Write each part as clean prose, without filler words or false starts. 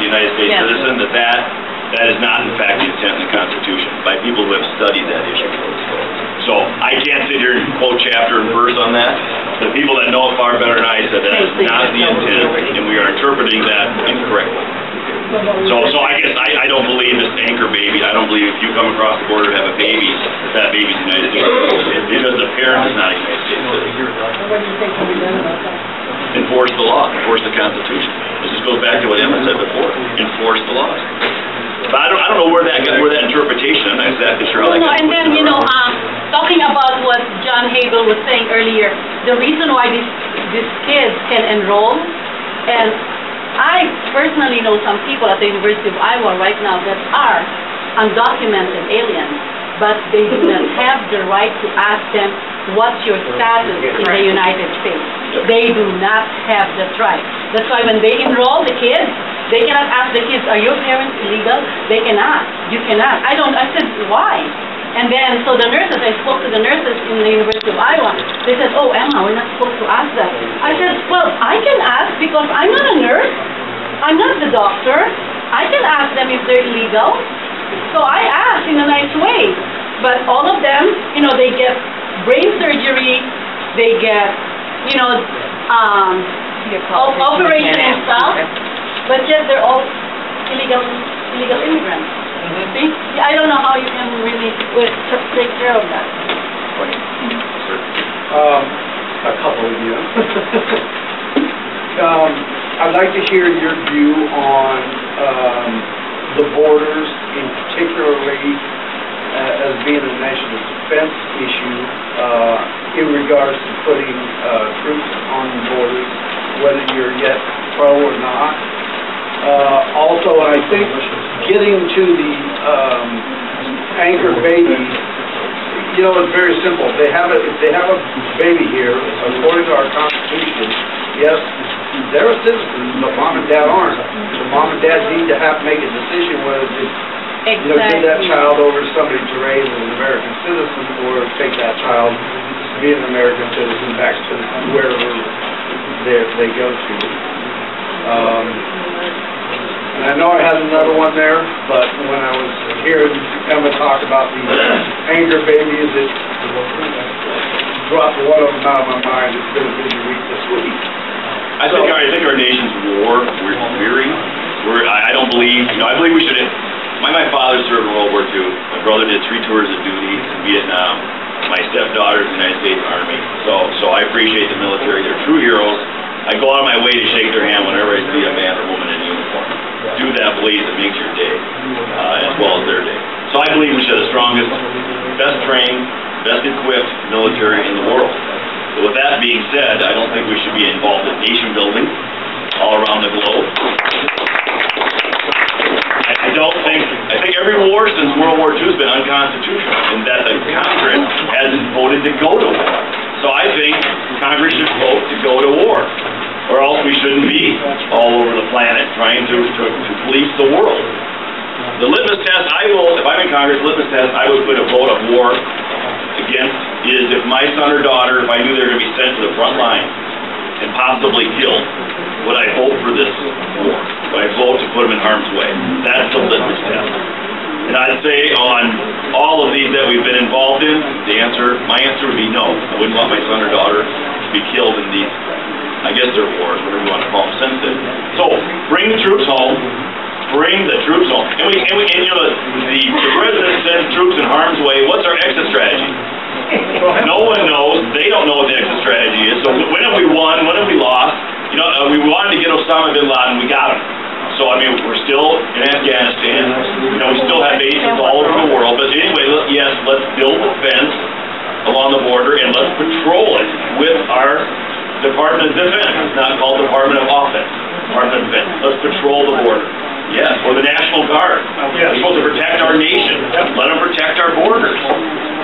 United States citizen, that is not in fact the intent of the Constitution by people who have studied that issue. So I can't sit here and quote chapter and verse on that. The people that know it far better than I said that is not the intent, and we are interpreting that incorrectly. So I guess I don't believe this anchor baby. I don't believe if you come across the border and have a baby, that baby's United States citizen. Because the parent is not a United States citizen. What do you think can be done about that? Enforce the law. Enforce the Constitution. This just goes back to what Emma said before. Enforce the laws. But I don't know where that interpretation. I'm not exactly sure how that. And then talking about what John Hagel was saying earlier, the reason why these kids can enroll, and I personally know some people at the University of Iowa right now that are undocumented aliens, but they do not have the right to ask them, what's your status in the United States? They do not have that right. That's why when they enroll the kids, they cannot ask the kids, are your parents illegal? They cannot. You cannot. I said, why? And then, so the nurses, I spoke to the nurses in the University of Iowa. They said, oh, Emma, we're not supposed to ask that. I said, well, I can ask because I'm not a nurse. I'm not the doctor. I can ask them if they're illegal. So I asked in a nice way. But all of them, they get brain surgery, they get, operation and stuff, but yet they're all illegal immigrants. See? I don't know how you can really take care of that. A couple of you. I'd like to hear your view on the borders, in particularly as being a national defense issue in regards to putting troops on the borders, whether you're yet pro or not. Also, I think getting to the anchor babies, it's very simple. If they have a baby here, according to our Constitution, yes, they're a citizen, but mom and dad aren't. So mom and dad need to make a decision whether to give that child over to somebody to raise as an American citizen, or take that child to be an American citizen back to wherever they go to. And I know I had another one there, but when I was hearing Emma talk about the anchor babies, it dropped one of them out of my mind. It's been a busy week this week. I think our nation's weary. I don't believe, I believe we should. My father served in World War II. My brother did 3 tours of duty in Vietnam. My stepdaughter's in the United States Army. So I appreciate the military. They're true heroes. I go out of my way to shake their hand whenever I see a man or woman in uniform. Do that, please. It makes your day, as well as their day. So I believe we should have the strongest, best trained, best equipped military in the world. But with that being said, I don't think we should be involved in nation building all around the globe. I think every war since World War II has been unconstitutional, in that the Congress has voted to go to war. So I think Congress should vote to go to war, or else we shouldn't be all over the planet trying to police the world. The litmus test if I'm in Congress, litmus test I would put a vote of war against is if my son or daughter, if I knew they were going to be sent to the front line and possibly killed, would I vote for this war? Would I vote to put them in harm's way? That's the litmus test. And I'd say on all of these that we've been involved in, my answer would be no. I wouldn't want my son or daughter to be killed in these, I guess they're wars, whatever you want to call them, sensitive. So, bring the troops home. Bring the troops home. And the president sends troops in harm's way. What's our exit strategy? No one knows. They don't know what the exit strategy is. So when have we won? When have we lost? We wanted to get Osama bin Laden. We got him. So, we're still in Afghanistan. We still have bases all over the world. But anyway, let's build a fence along the border and let's patrol it with our Department of Defense. It's not called Department of Offense. Department of Defense. Let's patrol the border. Yes, or the National Guard. They're supposed to protect our nation. Let them protect our borders.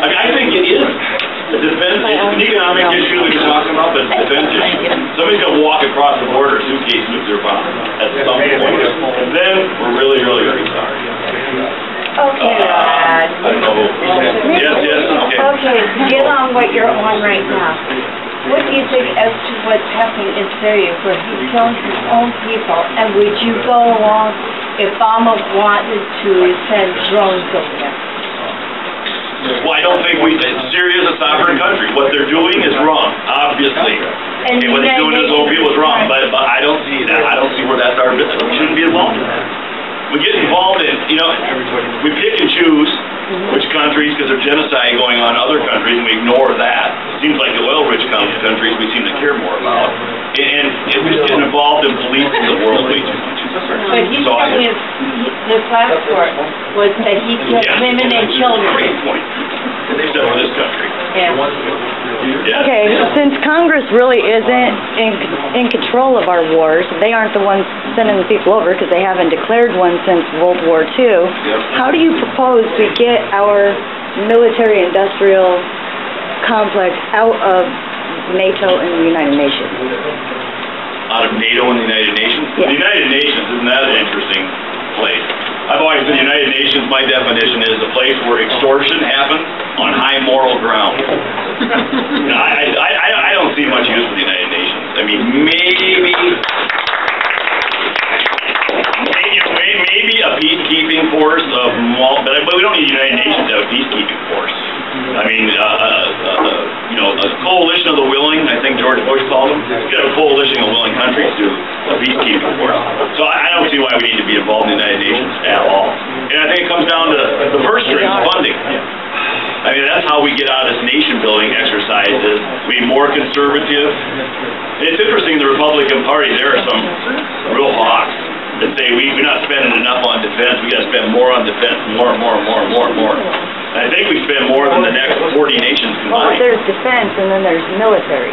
I think it is. The defense, it's an economic issue that you're talking about, but it's a defense issue. Somebody's going to walk across the border, suitcase nuclear bomb at some point. And then we're really, really going to be sorry. Okay, Dad. I don't know. Yes, okay. Okay, get on what you're on right now. what do you think as to what's happening in Syria, where he's killing his own people? And would you go along if Obama wanted to send drones over there? Well, I don't think Syria is a sovereign country. What they're doing is wrong, obviously. And what they're doing to his own people is wrong, but I don't see that. I don't see where that's our business. We shouldn't be involved in that. We get involved in, we pick and choose which countries, because there's genocide going on in other countries, and we ignore that. It seems like the oil-rich countries we seem to care more about. And we get involved in policing the world way too much. But he's telling us, his passport was that he killed women and children. Great point. Except for this country. Yeah. Yeah. Okay, since Congress really isn't in control of our wars, they aren't the ones sending the people over because they haven't declared one since World War II. How do you propose we get our military-industrial complex out of NATO and the United Nations? Out of NATO and the United Nations? Yeah. The United Nations, isn't that an interesting place? I've always said the United Nations, my definition is a place where extortion happens on high moral ground. I don't see much use for the United Nations. I mean, maybe a peacekeeping force of but we don't need the United Nations to have a peacekeeping force. I mean, a coalition of the willing, I think George Bush called them. Get a coalition of willing countries to a peacekeeping force. So I don't see why we need to be involved in the United Nations at all. And I think it comes down to the first string, funding. I mean, that's how we get out of this nation-building exercises. Be more conservative. And it's interesting, the Republican Party, there are some real hawks that say we're not spending enough on defense. We got to spend more on defense, more. And I think we spend more than the next 40 nations Well, combined. there's defense and then there's military.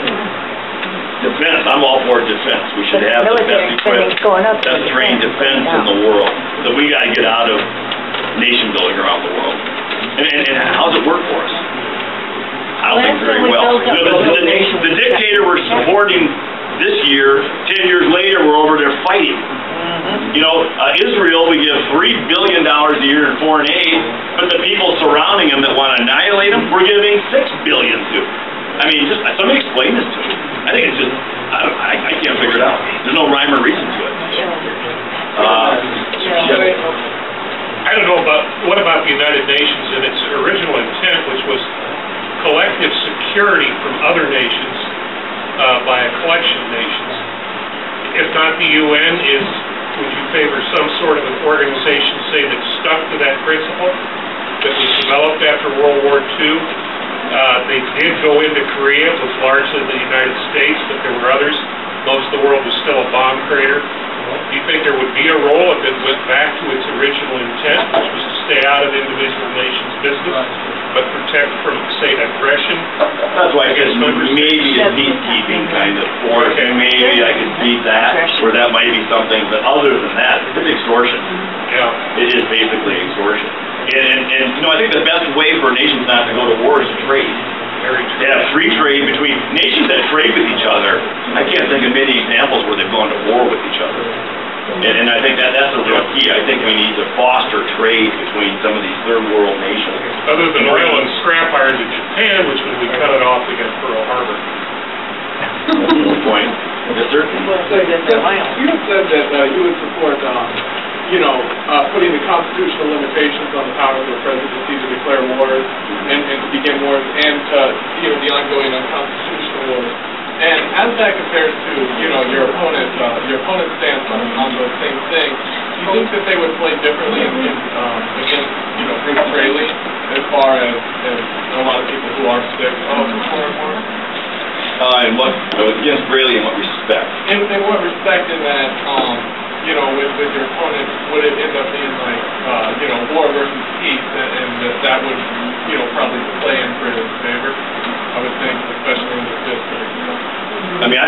Defense, I'm all for defense. We should have the Military best spending's equipped, going up. best trained defense in the world. So we got to get out of nation building around the world. And how's it work for us? I don't think very well. The dictator we're supporting this year, 10 years later, we're over there fighting. Israel, we give $3 billion a year in foreign aid, but the people surrounding them that want to annihilate them, we're giving $6 billion to. I mean, just somebody explain this to me. I think it's just, I can't figure it out. There's no rhyme or reason to it. I don't know what about the United Nations and its original intent, which was collective security from other nations by a collection of nations. If not the UN, would you favor some sort of an organization, say, that stuck to that principle that was developed after World War II? They did go into Korea. It was largely the United States, but there were others. Most of the world was still a bomb crater. Do you think there would be a role if it went back to its original intent, which was to stay out of individual nations' business, but protect from, say, aggression? That's why I guess maybe a peacekeeping kind of force. Okay. Maybe I could see that, where that might be something, but other than that, it's extortion. Yeah. It is basically extortion. And I think the best way for nations not to go to war is to trade. They have free trade between nations that trade with each other. I can't think of many examples where they've gone to war with each other. And I think that's a real key. I think we need to foster trade between some of these third world nations. Other than oil and scrap iron to Japan, which when we cut it off, we got Pearl Harbor. Good point. Yes, sir? You said that you would support, putting the constitutional limitations on the power of the presidency to declare wars and to begin wars and the ongoing unconstitutional wars. And as that compares to, your opponent's stance on those same things, do you think that they would play differently against, Bruce Braley as far as a lot of people who are sick of war? Against Braley in what respect? In what respect in that, with your opponent, would it end up being like, war versus peace, and that would, probably play in for his favor, I would think, especially in this district. I mean,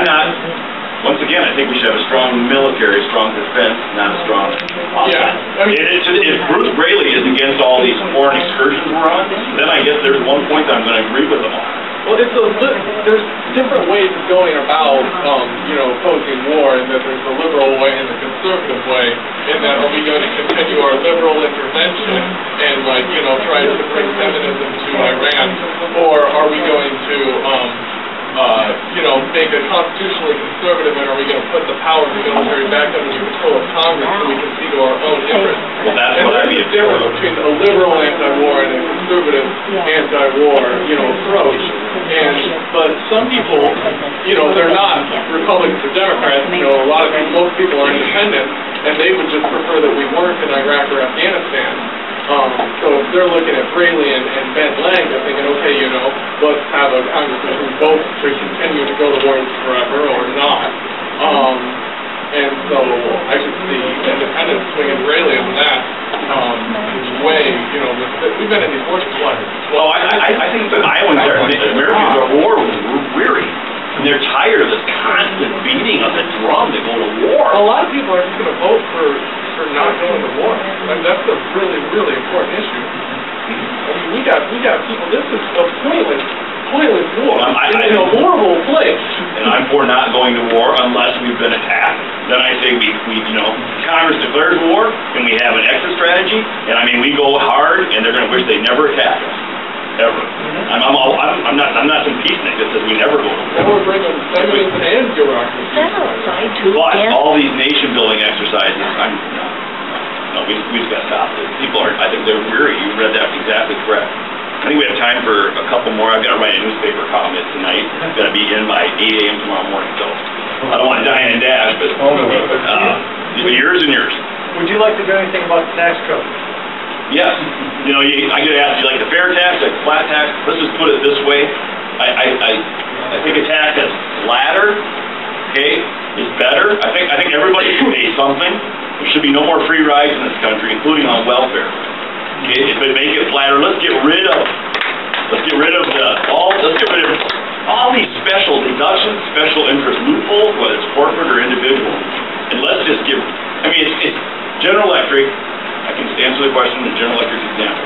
once again, I think we should have a strong military, strong defense, not a strong offense. Yeah. If Bruce Braley is against all these foreign excursions we're on, then I guess there's one point that I'm going to agree with him on. Well, there's different ways of going about, opposing war, and that there's the liberal way and the conservative way, in that are we going to continue our liberal intervention and, try to bring feminism to Iran, or are we going to, make it constitutionally conservative, and are we going to put the power of the military back under the control of Congress so we can see to our own interests? Well, that's And what I'd be there's a difference between a liberal anti-war and a conservative anti-war, approach. But some people, they're not Republicans or Democrats. A lot of people, most people are independent, and they would just prefer that we weren't in Iraq or Afghanistan. So if they're looking at Braley and Ben Lang, they're thinking, okay, let's have a congressman who votes to continue to go to war forever or not. And so I could see independents swinging Braley on that way. We've been in these wars for what? Well, I think the Iowans the Americans are war weary. And they're tired of this constant beating of the drum to go to war. A lot of people are just going to vote for not going to war. And that's a really, really important issue. I mean, we got people. This is a pointless war. It's a horrible place. And I'm for not going to war unless we've been attacked. Then I say we Congress declares war and we have an exit strategy. And I mean, we go hard and they're going to wish they never attack us. Ever. I'm not some peacenik that says we never go to war. Now we're bringing feminists and bureaucracy. But all these nation building exercises, we just got to stop it. People I think they're weary. You read that exactly correct. I think we have time for a couple more. I've got to write a newspaper column tonight. I've got to be in by 8 a.m. tomorrow morning, so I don't want to dine and dash, but years and years. Would you like to do anything about the tax code? Yes. I get asked, do you like the fair tax, like the flat tax? Let's just put it this way. I think a tax that's flatter, is better. I think everybody should pay something. There should be no more free rides in this country, including on welfare. If we make it flatter, let's get rid of all these special deductions, special interest loopholes, whether it's corporate or individual. And let's just it's General Electric. I can answer the question in General Electric's example.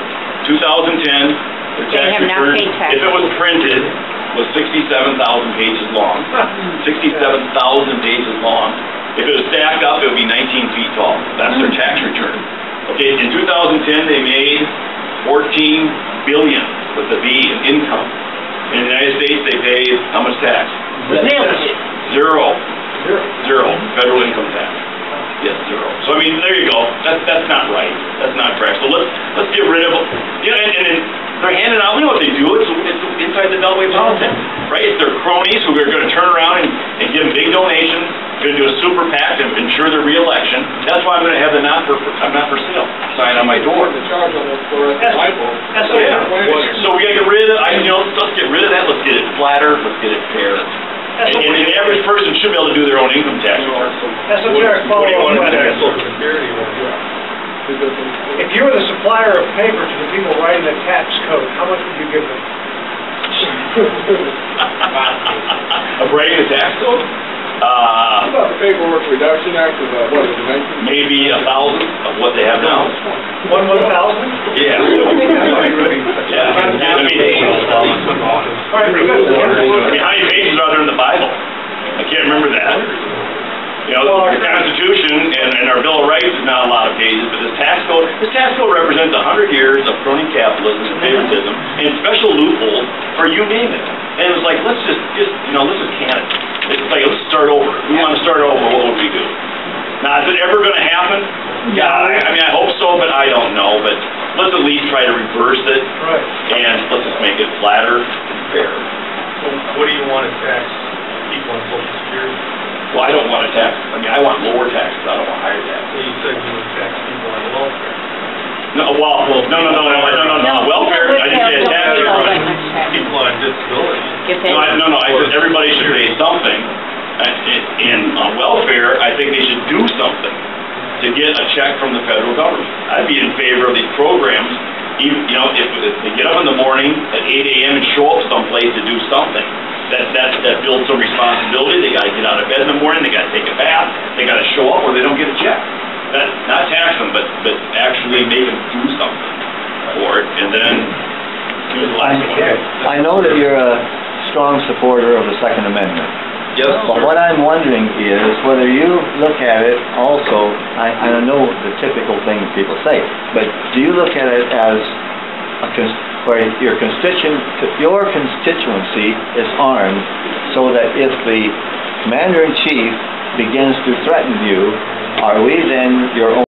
2010, their tax return, if it was printed, was 67,000 pages long. 67,000 pages long. If it was stacked up, it would be 19 feet tall. That's their tax return. Okay, in 2010, they made $14 billion with the B in income. In the United States, they pay how much tax? Zero. Federal income tax. Yes, zero. So there you go. That's not right. That's not correct. So let's get rid of them. And they're handing out. We know what they do. It's inside the Beltway politics, right? It's their cronies who are going to turn around and give them big donations. Going to do a super PAC to ensure their reelection. That's why I'm going to have the I'm not for sale sign on my door. The charge on this for us. So we got to get rid of. Let's get rid of that. Let's get it flatter. Let's get it fair. And the average person should be able to do their own income tax return. Esoteric follow-up question. If you were the supplier of paper to the people writing the tax code, how much would you give them? Of writing the tax code? What about the Paperwork Reduction Act of, what is it, maybe 1,000 of what they have now. 1,000? Yeah. How many pages are there in the Bible? I can't remember that. The Constitution and our Bill of Rights is not a lot of pages, but this tax code represents 100 years of crony capitalism and favoritism and special loopholes for you name it. And it was like, let's just can it. It's like, let's start over. We want to start over, what would we do? Now, is it ever going to happen? Yeah, I hope so, but I don't know. But let's at least try to reverse it. Right. And let's just make it flatter and fair. So what do you want to tax people on Social Security? Well, I don't want to tax. I want lower taxes. I don't want higher taxes. So you said you would tax people on welfare. No. Welfare, I didn't say a tax. People on disability. No, I said everybody should pay something. In welfare, I think they should do something to get a check from the federal government. I'd be in favor of these programs. Even, if they get up in the morning at 8 a.m. and show up someplace to do something, that builds some responsibility. They got to get out of bed in the morning. They got to take a bath. They got to show up, or they don't get a check. Not tax them, but actually make them do something for it. And then here's the last one. I know that you're a strong supporter of the Second Amendment. Yes. But what I'm wondering is whether you look at it also, I know the typical things people say, but do you look at it as a where your constituency is armed, so that if the commander-in-chief begins to threaten you, are we then your own